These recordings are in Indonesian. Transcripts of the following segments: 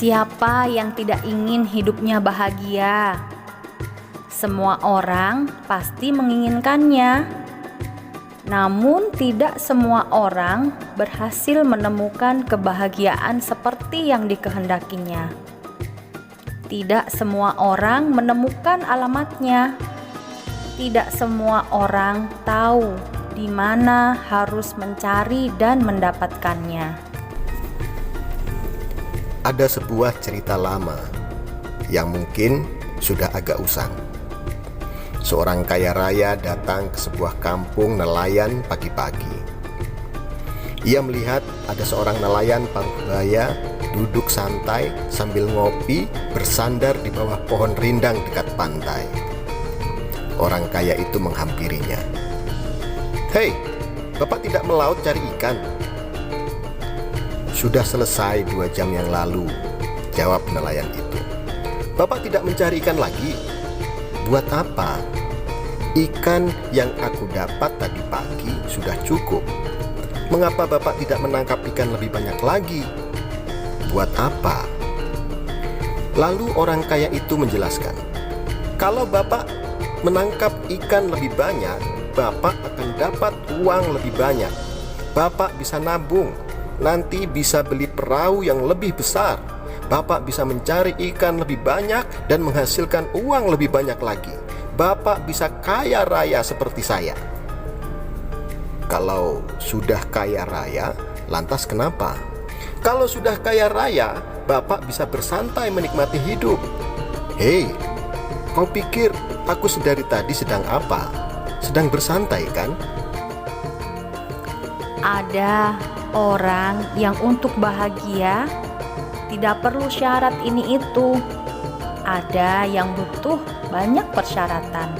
Siapa yang tidak ingin hidupnya bahagia? Semua orang pasti menginginkannya. Namun tidak semua orang berhasil menemukan kebahagiaan seperti yang dikehendakinya. Tidak semua orang menemukan alamatnya. Tidak semua orang tahu di mana harus mencari dan mendapatkannya. Ada sebuah cerita lama yang mungkin sudah agak usang. Seorang kaya raya datang ke sebuah kampung nelayan pagi-pagi. Ia melihat ada seorang nelayan paruh baya duduk santai sambil ngopi bersandar di bawah pohon rindang dekat pantai. Orang kaya itu menghampirinya. "Hei, Bapak tidak melaut cari ikan?" "Sudah selesai 2 jam yang lalu," jawab nelayan itu. "Bapak tidak mencari ikan lagi?" "Buat apa? Ikan yang aku dapat tadi pagi sudah cukup. Mengapa Bapak tidak menangkap ikan lebih banyak lagi?" "Buat apa?" Lalu orang kaya itu menjelaskan, "Kalau Bapak menangkap ikan lebih banyak, Bapak akan dapat uang lebih banyak. Bapak bisa nabung, nanti bisa beli perahu yang lebih besar. Bapak bisa mencari ikan lebih banyak dan menghasilkan uang lebih banyak lagi. Bapak bisa kaya raya seperti saya." "Kalau sudah kaya raya, lantas kenapa?" "Kalau sudah kaya raya, Bapak bisa bersantai menikmati hidup." "Hei, kau pikir aku sedari tadi sedang apa? Sedang bersantai kan?" Ada orang yang untuk bahagia tidak perlu syarat ini itu. Ada yang butuh banyak persyaratan.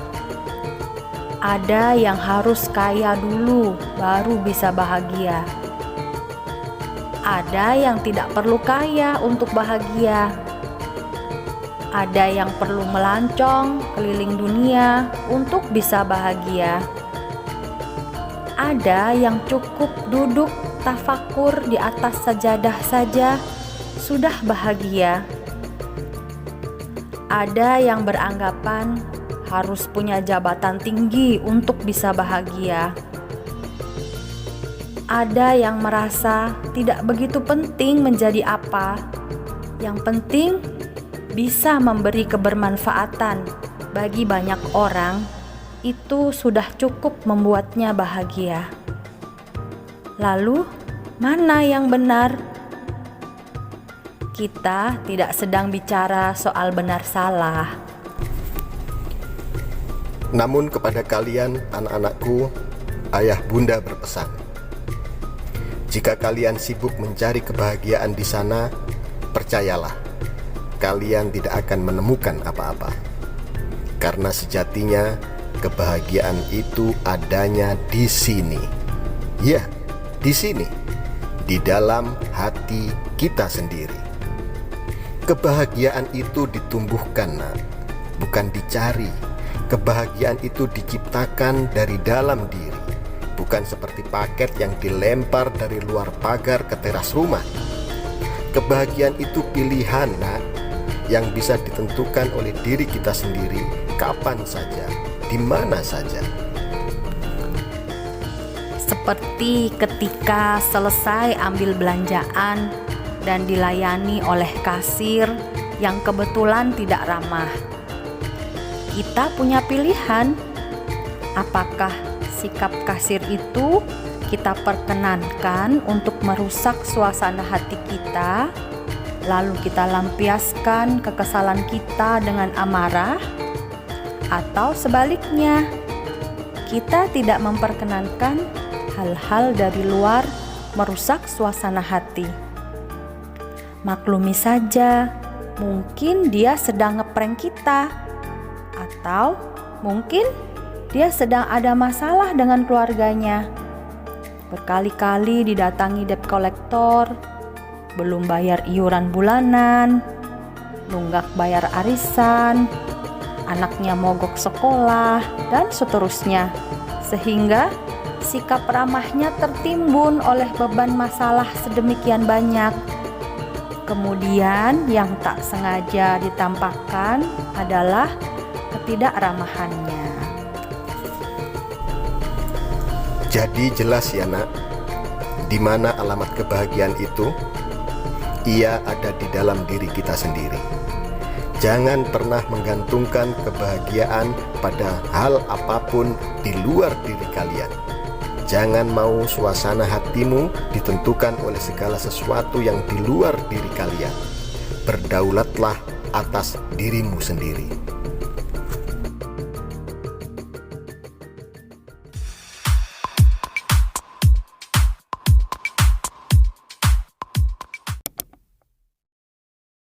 Ada yang harus kaya dulu baru bisa bahagia. Ada yang tidak perlu kaya untuk bahagia. Ada yang perlu melancong keliling dunia untuk bisa bahagia. Ada yang cukup duduk tafakur di atas sajadah saja sudah bahagia. Ada yang beranggapan harus punya jabatan tinggi untuk bisa bahagia. Ada yang merasa tidak begitu penting menjadi apa. Yang penting bisa memberi kebermanfaatan bagi banyak orang, itu sudah cukup membuatnya bahagia. Lalu, mana yang benar? Kita tidak sedang bicara soal benar salah. Namun kepada kalian anak-anakku, ayah bunda berpesan, jika kalian sibuk mencari kebahagiaan di sana, percayalah, kalian tidak akan menemukan apa-apa. Karena sejatinya kebahagiaan itu adanya di sini. Ya, di sini, di dalam hati kita sendiri. Kebahagiaan itu ditumbuhkan, nak, bukan dicari. Kebahagiaan itu diciptakan dari dalam diri, bukan seperti paket yang dilempar dari luar pagar ke teras rumah. Kebahagiaan itu pilihan, nak, yang bisa ditentukan oleh diri kita sendiri kapan saja, di mana saja. Seperti ketika selesai ambil belanjaan dan dilayani oleh kasir yang kebetulan tidak ramah. Kita punya pilihan, apakah sikap kasir itu kita perkenankan untuk merusak suasana hati kita, lalu kita lampiaskan kekesalan kita dengan amarah, atau sebaliknya, kita tidak memperkenankan hal-hal dari luar merusak suasana hati. Maklumi saja, mungkin dia sedang ngeprank kita, atau mungkin dia sedang ada masalah dengan keluarganya. Berkali-kali didatangi debt collector, belum bayar iuran bulanan, nunggak bayar arisan, anaknya mogok sekolah, dan seterusnya. Sehingga sikap ramahnya tertimbun oleh beban masalah sedemikian banyak. Kemudian yang tak sengaja ditampakkan adalah ketidakramahannya. Jadi jelas ya nak, di mana alamat kebahagiaan itu? Ia ada di dalam diri kita sendiri. Jangan pernah menggantungkan kebahagiaan pada hal apapun di luar diri kalian. Jangan mau suasana hatimu ditentukan oleh segala sesuatu yang di luar diri kalian. Berdaulatlah atas dirimu sendiri.